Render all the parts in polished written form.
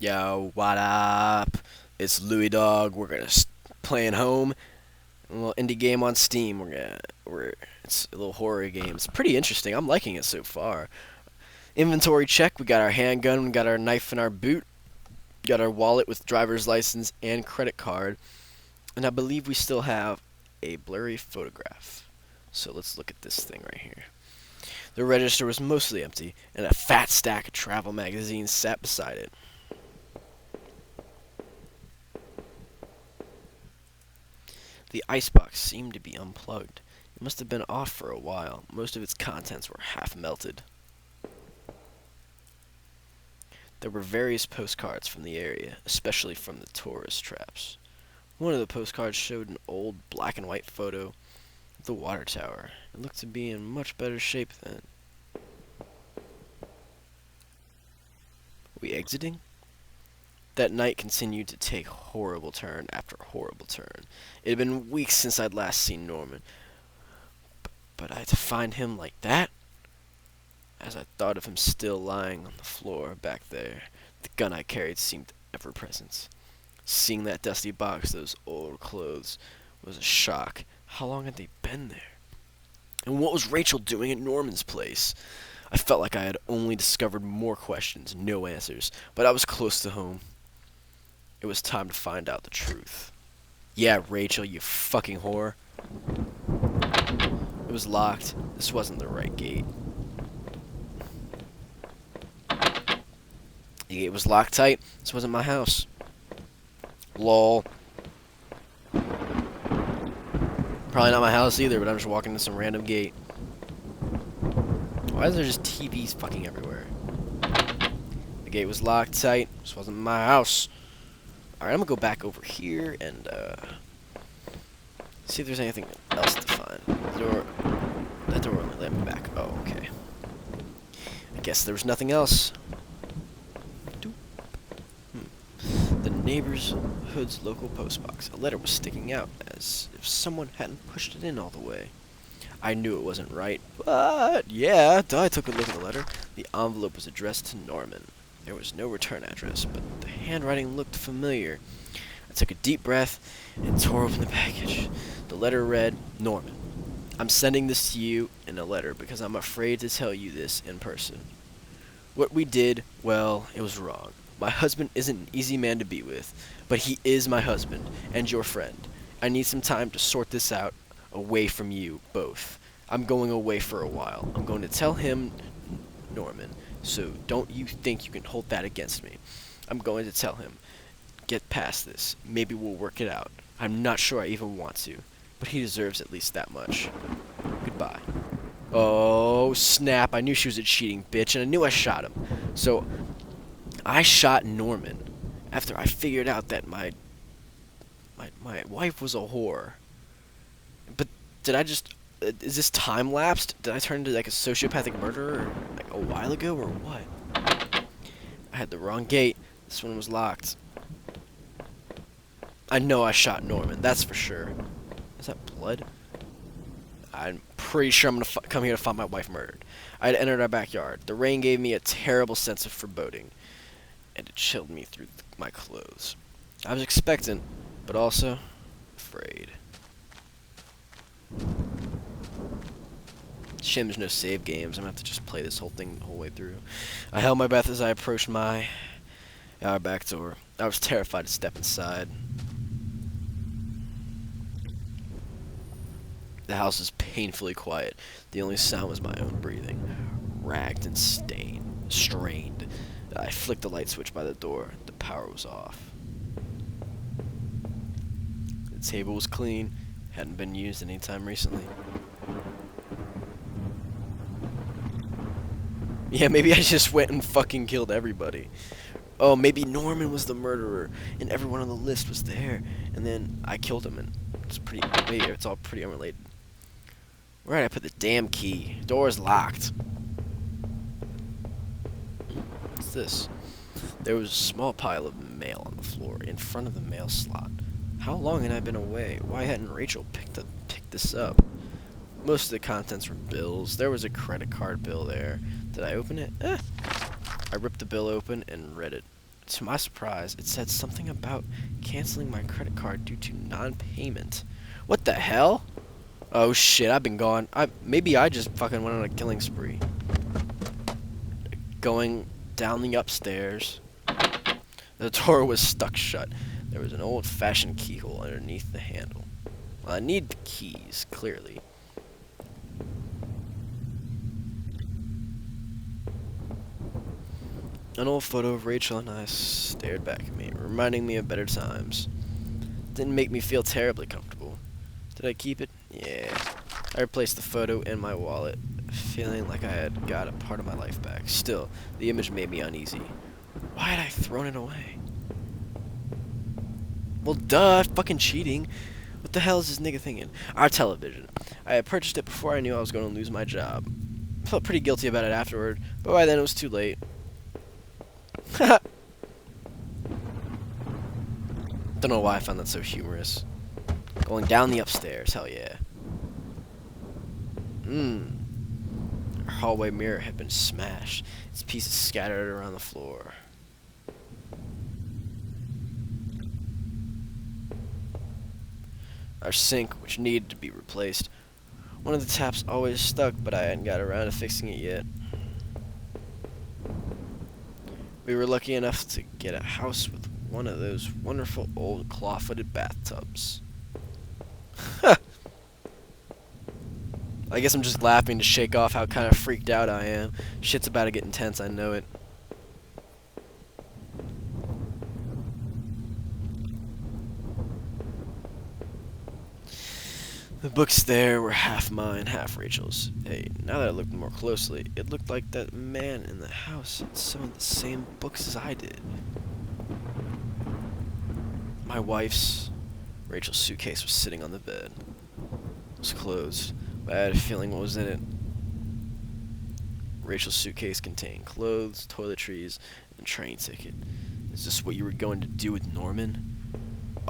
Yo, what up? It's LouieDog. We're gonna playing home. A little indie game on Steam. It's a little horror game. It's pretty interesting. I'm liking it so far. Inventory check. We got our handgun. We got our knife in our boot. Got our wallet with driver's license and credit card. And I believe we still have a blurry photograph. So let's look at this thing right here. The register was mostly empty, and a fat stack of travel magazines sat beside it. The icebox seemed to be unplugged. It must have been off for a while. Most of its contents were half melted. There were various postcards from the area, especially from the tourist traps. One of the postcards showed an old black and white photo of the water tower. It looked to be in much better shape then. Are we exiting? That night continued to take horrible turn after horrible turn. It had been weeks since I'd last seen Norman. But I to find him like that? As I thought of him still lying on the floor back there, the gun I carried seemed ever present. Seeing that dusty box, those old clothes, was a shock. How long had they been there? And what was Rachel doing at Norman's place? I felt like I had only discovered more questions, no answers, but I was close to home. It was time to find out the truth. Yeah, Rachel, you fucking whore. It was locked. This wasn't the right gate. The gate was locked tight. This wasn't my house. Lol. Probably not my house either, but I'm just walking into some random gate. Why is there just TVs fucking everywhere? The gate was locked tight. This wasn't my house. Alright, I'm gonna go back over here and see if there's anything else to find. That door only let me back. Oh, okay. I guess there was nothing else. The neighborhood's local postbox. A letter was sticking out, as if someone hadn't pushed it in all the way. I knew it wasn't right, but yeah, I took a look at the letter. The envelope was addressed to Norman. There was no return address, but the handwriting looked familiar. I took a deep breath and tore open the package. The letter read, Norman, I'm sending this to you in a letter because I'm afraid to tell you this in person. What we did, well, it was wrong. My husband isn't an easy man to be with, but he is my husband and your friend. I need some time to sort this out away from you both. I'm going away for a while. I'm going to tell him, Norman, so don't you think you can hold that against me. I'm going to tell him. Get past this. Maybe we'll work it out. I'm not sure I even want to, but he deserves at least that much. Goodbye. Oh, snap. I knew she was a cheating bitch, and I knew I shot him. So I shot Norman after I figured out that my wife was a whore. But did I just... is this time-lapsed? Did I turn into like a sociopathic murderer like a while ago or what? I had the wrong gate. This one was locked. I know I shot Norman, that's for sure. Is that blood? I'm pretty sure I'm gonna come here to find my wife murdered. I had entered our backyard. The rain gave me a terrible sense of foreboding, and it chilled me through my clothes. I was expectant, but also afraid. Shame there's no save games. I'm gonna have to just play this whole thing the whole way through. I held my breath as I approached our back door. I was terrified to step inside. The house was painfully quiet. The only sound was my own breathing, ragged and strained. I flicked the light switch by the door. The power was off. The table was clean. Hadn't been used any time recently. Yeah, maybe I just went and fucking killed everybody. Oh, maybe Norman was the murderer, and everyone on the list was there, and then I killed him, and it's all pretty unrelated. Where did I put the damn key? Door's locked. What's this? There was a small pile of mail on the floor in front of the mail slot. How long had I been away? Why hadn't Rachel picked this up? Most of the contents were bills. There was a credit card bill there. Did I open it? I ripped the bill open and read it. To my surprise, it said something about canceling my credit card due to non-payment. What the hell? Oh shit, I've been gone. Maybe I just fucking went on a killing spree. Going down the upstairs. The door was stuck shut. There was an old-fashioned keyhole underneath the handle. Well, I need the keys, clearly. An old photo of Rachel and I stared back at me, reminding me of better times. Didn't make me feel terribly comfortable. Did I keep it? Yeah. I replaced the photo in my wallet, feeling like I had got a part of my life back. Still, the image made me uneasy. Why had I thrown it away? Well, duh, fucking cheating. What the hell is this nigga thinking? Our television. I had purchased it before I knew I was going to lose my job. Felt pretty guilty about it afterward, but by then it was too late. Don't know why I found that so humorous. Going down the upstairs, hell yeah. Our hallway mirror had been smashed, its pieces scattered around the floor. Our sink, which needed to be replaced. One of the taps always stuck, but I hadn't got around to fixing it yet. We were lucky enough to get a house with one of those wonderful old claw-footed bathtubs. I guess I'm just laughing to shake off how kind of freaked out I am. Shit's about to get intense, I know it. The books there were half mine, half Rachel's. Hey, now that I looked more closely, it looked like that man in the house had some of the same books as I did. My wife's, Rachel's suitcase was sitting on the bed. It was closed, but I had a feeling what was in it. Rachel's suitcase contained clothes, toiletries, and a train ticket. Is this what you were going to do with Norman?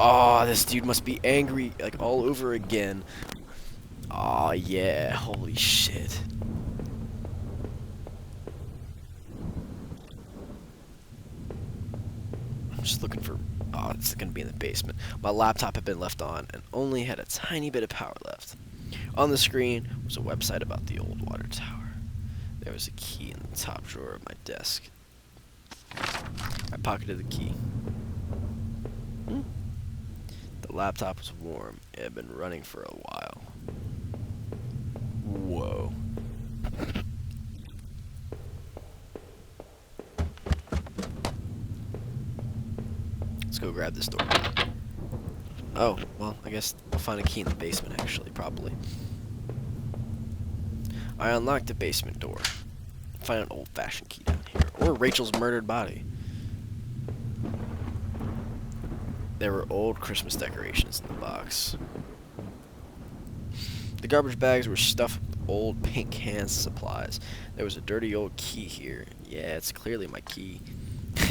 Oh, this dude must be angry, like, all over again. Oh, yeah, holy shit. I'm just looking for... Oh, it's gonna be in the basement. My laptop had been left on and only had a tiny bit of power left. On the screen was a website about the old water tower. There was a key in the top drawer of my desk. I pocketed the key. The laptop was warm. It had been running for a while. Whoa. Let's go grab this door. Oh, well, I guess I'll find a key in the basement, actually, probably. I unlocked the basement door. Find an old-fashioned key down here. Or Rachel's murdered body. There were old Christmas decorations in the box. The garbage bags were stuffed with old paint cans and supplies. There was a dirty old key here. Yeah, it's clearly my key.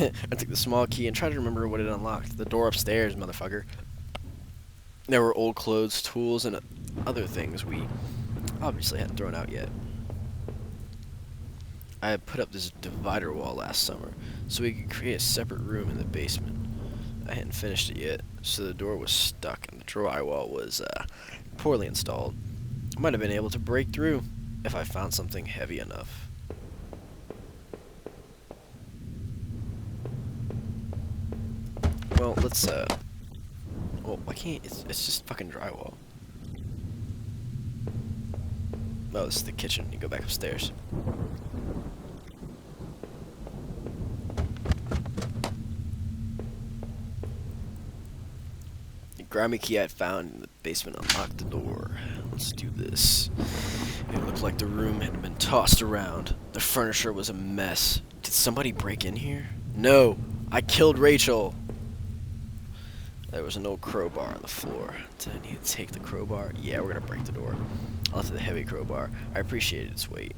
I took the small key and tried to remember what it unlocked. The door upstairs, motherfucker. There were old clothes, tools, and other things we obviously hadn't thrown out yet. I had put up this divider wall last summer so we could create a separate room in the basement. I hadn't finished it yet, so the door was stuck and the drywall was poorly installed. I might have been able to break through if I found something heavy enough. Well, let's well, why can't it's just fucking drywall. Oh, this is the kitchen. You go back upstairs. Grimy key I found in the basement unlocked the door. Let's do this. It looked like the room had been tossed around. The furniture was a mess. Did somebody break in here? No! I killed Rachel! There was an old crowbar on the floor. Did I need to take the crowbar? Yeah, we're gonna break the door. I left the heavy crowbar. I appreciated its weight.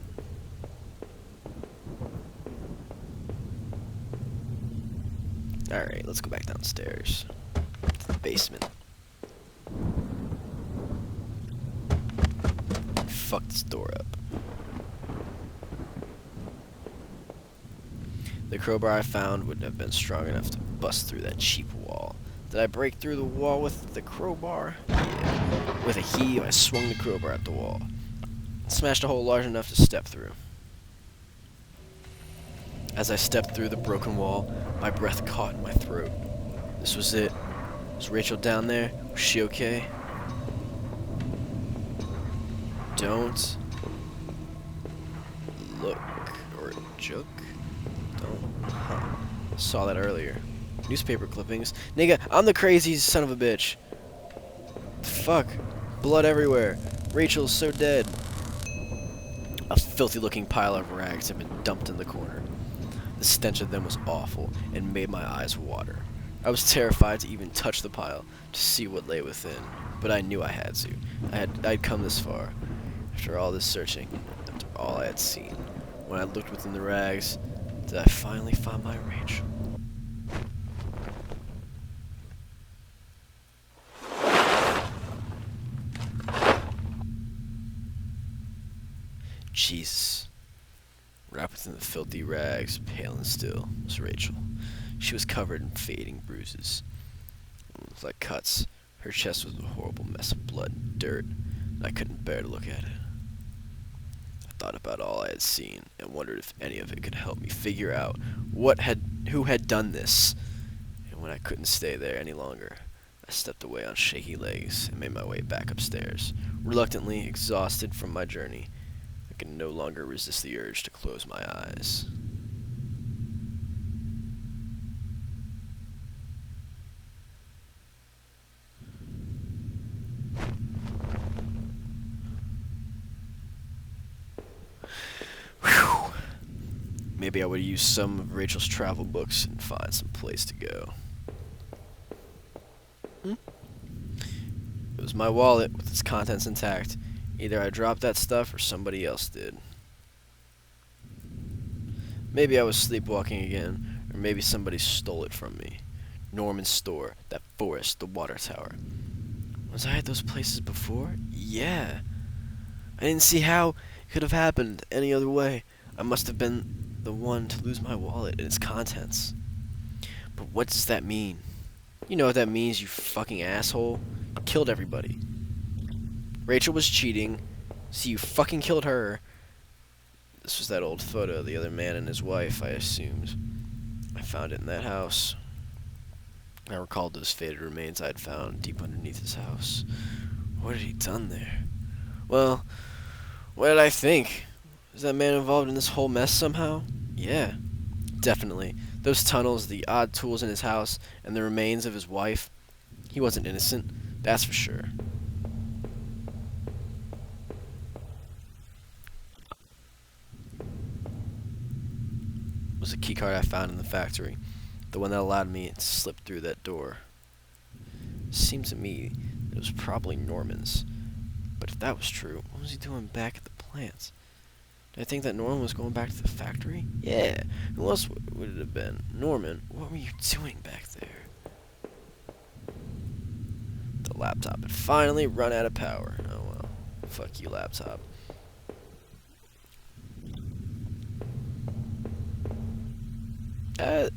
Alright, let's go back downstairs. To the basement. Fuck this door up. The crowbar I found wouldn't have been strong enough to bust through that cheap wall. Did I break through the wall with the crowbar? Yeah. With a heave, I swung the crowbar at the wall. Smashed a hole large enough to step through. As I stepped through the broken wall, my breath caught in my throat. This was it. Was Rachel down there? Was she okay? Don't look or joke. Don't. Huh. Saw that earlier. Newspaper clippings. Nigga, I'm the crazy son of a bitch. Fuck. Blood everywhere. Rachel's so dead. A filthy looking pile of rags had been dumped in the corner. The stench of them was awful and made my eyes water. I was terrified to even touch the pile to see what lay within, but I knew I had to. I'd come this far. After all this searching, after all I had seen, when I looked within the rags, did I finally find my Rachel? Jesus. Wrapped within the filthy rags, pale and still, was Rachel. She was covered in fading bruises. It looked like cuts. Her chest was a horrible mess of blood and dirt, and I couldn't bear to look at it. I thought about all I had seen, and wondered if any of it could help me figure out who had done this. And when I couldn't stay there any longer, I stepped away on shaky legs and made my way back upstairs. Reluctantly, exhausted from my journey, I could no longer resist the urge to close my eyes. Whew. Maybe I would use some of Rachel's travel books and find some place to go. It was my wallet with its contents intact. Either I dropped that stuff or somebody else did. Maybe I was sleepwalking again, or maybe somebody stole it from me. Norman's store, that forest, the water tower. Was I at those places before? Yeah. I didn't see how it could have happened any other way. I must have been the one to lose my wallet and its contents. But what does that mean? You know what that means, you fucking asshole. You killed everybody. Rachel was cheating, so you fucking killed her. This was that old photo of the other man and his wife, I assumed. I found it in that house. I recalled those faded remains I had found deep underneath his house. What had he done there? Well, what did I think? Was that man involved in this whole mess somehow? Yeah, definitely. Those tunnels, the odd tools in his house, and the remains of his wife. He wasn't innocent, that's for sure. It was a keycard I found in the factory, the one that allowed me to slip through that door. It seemed to me that it was probably Norman's. But if that was true, what was he doing back at the plant? Did I think that Norman was going back to the factory? Yeah. Who else would it have been? Norman, what were you doing back there? The laptop had finally run out of power. Oh well. Fuck you, laptop.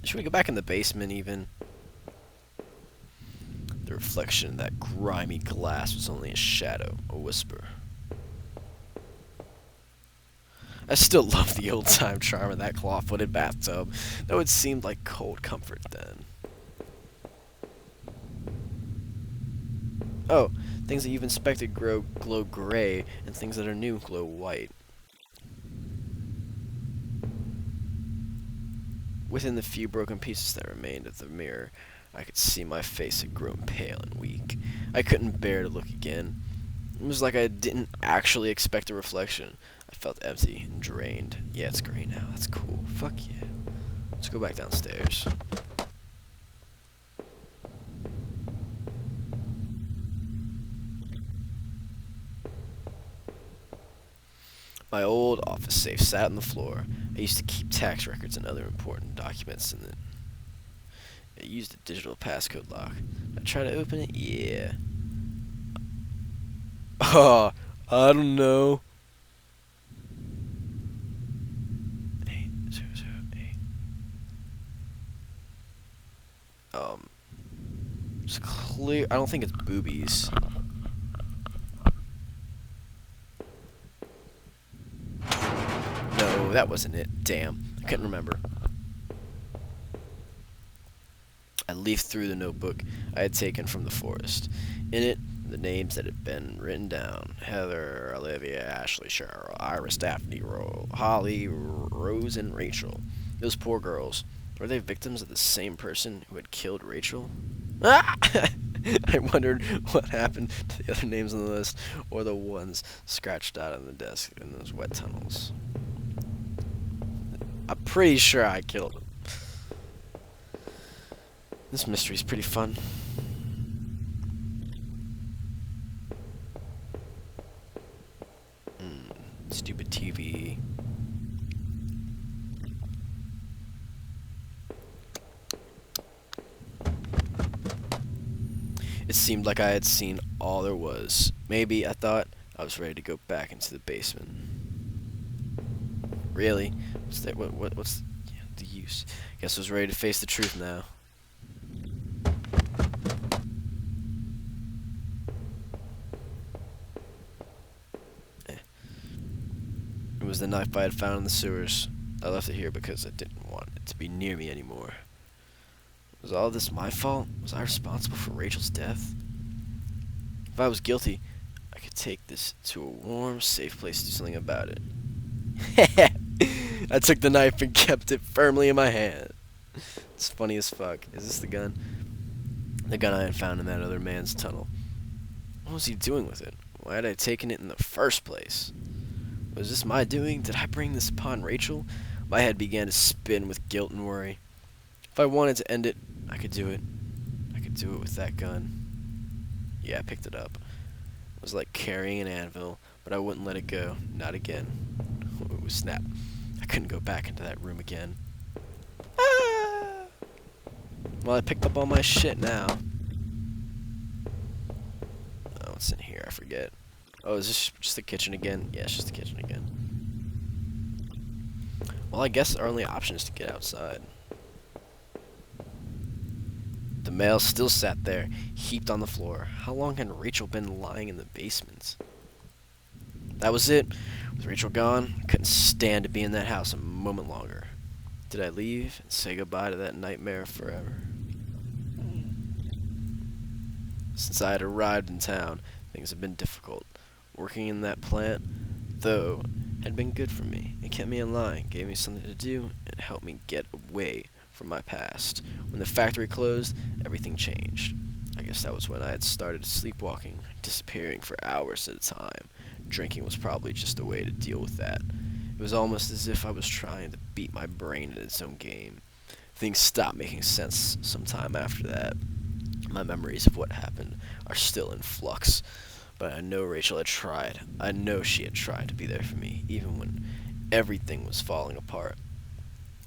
Should we go back in the basement even? The reflection in that grimy glass was only a shadow, a whisper. I still love the old-time charm of that claw-footed bathtub, though it seemed like cold comfort then. Oh, things that you've inspected glow gray, and things that are new glow white. Within the few broken pieces that remained of the mirror, I could see my face had grown pale and weak. I couldn't bear to look again. It was like I didn't actually expect a reflection. I felt empty and drained. Yeah, it's gray now. That's cool. Fuck yeah. Let's go back downstairs. My old office safe sat on the floor. I used to keep tax records and other important documents in it. I used a digital passcode lock. Did I try to open it? Yeah. I don't know. 8008. It's clear. I don't think it's boobies. No, that wasn't it. Damn. I couldn't remember. I leafed through the notebook I had taken from the forest. In it, the names that had been written down: Heather, Olivia, Ashley, Cheryl, Iris, Daphne, Holly, Rose, and Rachel. Those poor girls. Were they victims of the same person who had killed Rachel? Ah! I wondered what happened to the other names on the list, or the ones scratched out on the desk in those wet tunnels. I'm pretty sure I killed them. This mystery's pretty fun. Stupid TV. It seemed like I had seen all there was. Maybe, I thought, I was ready to go back into the basement. Really? What's the use? Guess I was ready to face the truth now. It was the knife I had found in the sewers. I left it here because I didn't want it to be near me anymore. Was all this my fault? Was I responsible for Rachel's death? If I was guilty, I could take this to a warm, safe place to do something about it. I took the knife and kept it firmly in my hand. It's funny as fuck. Is this the gun? The gun I had found in that other man's tunnel. What was he doing with it? Why had I taken it in the first place? Was this my doing? Did I bring this upon Rachel? My head began to spin with guilt and worry. If I wanted to end it, I could do it. I could do it with that gun. Yeah, I picked it up. It was like carrying an anvil, but I wouldn't let it go. Not again. It was snap. I couldn't go back into that room again. Ah! Well, I picked up all my shit now. Oh, what's in here? I forget. Oh, is this just the kitchen again? Yeah, it's just the kitchen again. Well, I guess our only option is to get outside. The mail still sat there, heaped on the floor. How long had Rachel been lying in the basement? That was it. With Rachel gone, I couldn't stand to be in that house a moment longer. Did I leave and say goodbye to that nightmare forever? Since I had arrived in town, things had been difficult. Working in that plant, though, had been good for me. It kept me in line, gave me something to do, and helped me get away from my past. When the factory closed, everything changed. I guess that was when I had started sleepwalking, disappearing for hours at a time. Drinking was probably just a way to deal with that. It was almost as if I was trying to beat my brain in its own game. Things stopped making sense sometime after that. My memories of what happened are still in flux. But I know Rachel had tried. I know she had tried to be there for me, even when everything was falling apart.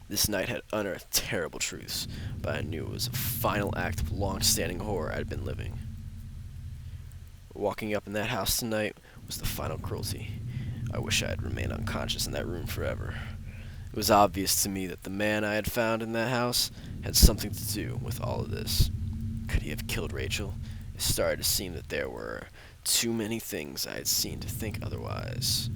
This night had unearthed terrible truths, but I knew it was a final act of long-standing horror I'd been living. Walking up in that house tonight was the final cruelty. I wish I had remained unconscious in that room forever. It was obvious to me that the man I had found in that house had something to do with all of this. Could he have killed Rachel? It started to seem that there were too many things I had seen to think otherwise.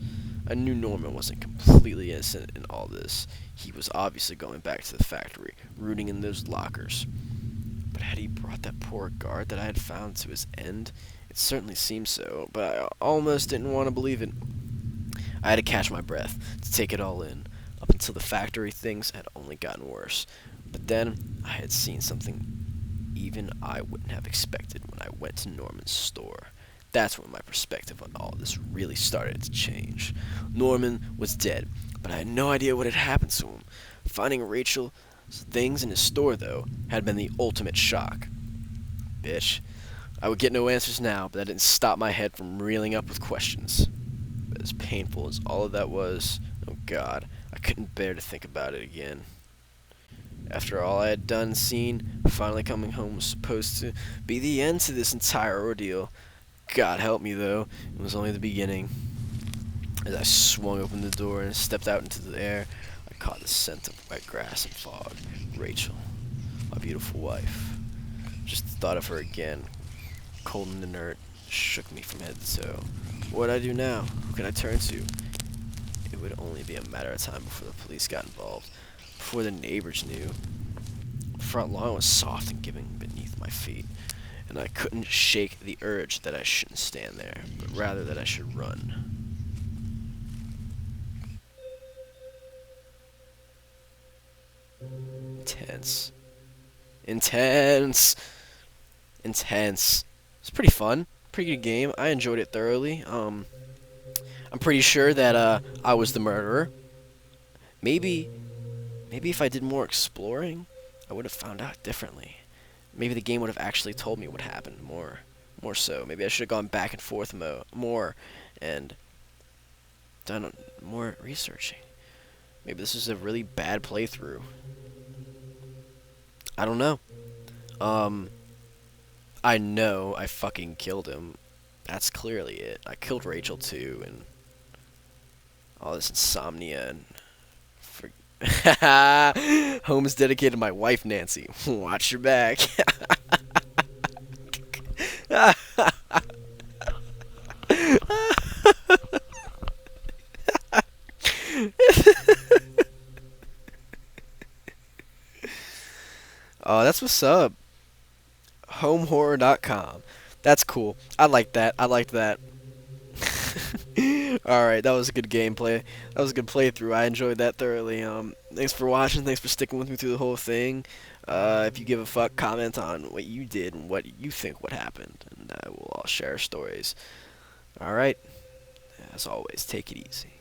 I knew Norman wasn't completely innocent in all this. He was obviously going back to the factory, rooting in those lockers. But had he brought that poor guard that I had found to his end? It certainly seemed so, but I almost didn't want to believe it. I had to catch my breath, to take it all in. Up until the factory, things had only gotten worse. But then, I had seen something even I wouldn't have expected when I went to Norman's store. That's when my perspective on all this really started to change. Norman was dead, but I had no idea what had happened to him. Finding Rachel's things in his store, though, had been the ultimate shock. Bitch. I would get no answers now, but that didn't stop my head from reeling up with questions. But as painful as all of that was, oh God, I couldn't bear to think about it again. After all I had done and seen, finally coming home was supposed to be the end to this entire ordeal. God help me, though, it was only the beginning. As I swung open the door and stepped out into the air, I caught the scent of wet grass and fog. Rachel, my beautiful wife. Just the thought of her again, cold and inert, shook me from head to toe. What would I do now? Who could I turn to? It would only be a matter of time before the police got involved, before the neighbors knew. The front lawn was soft and giving beneath my feet, and I couldn't shake the urge that I shouldn't stand there, but rather that I should run. Intense. Intense. Intense. It's pretty fun. Pretty good game. I enjoyed it thoroughly. I'm pretty sure that I was the murderer. Maybe if I did more exploring, I would have found out differently. Maybe the game would have actually told me what happened more so. Maybe I should have gone back and forth more and done more researching. Maybe this is a really bad playthrough. I don't know. I know I fucking killed him. That's clearly it. I killed Rachel too, and all this insomnia and home is dedicated to my wife Nancy. Watch your back. Oh, that's what's up. Homehorror.com. That's cool. I like that. I liked that. Alright, that was a good gameplay. That was a good playthrough. I enjoyed that thoroughly. Thanks for watching. Thanks for sticking with me through the whole thing. If you give a fuck, comment on what you did and what you think what happened. And we'll all share our stories. Alright. As always, take it easy.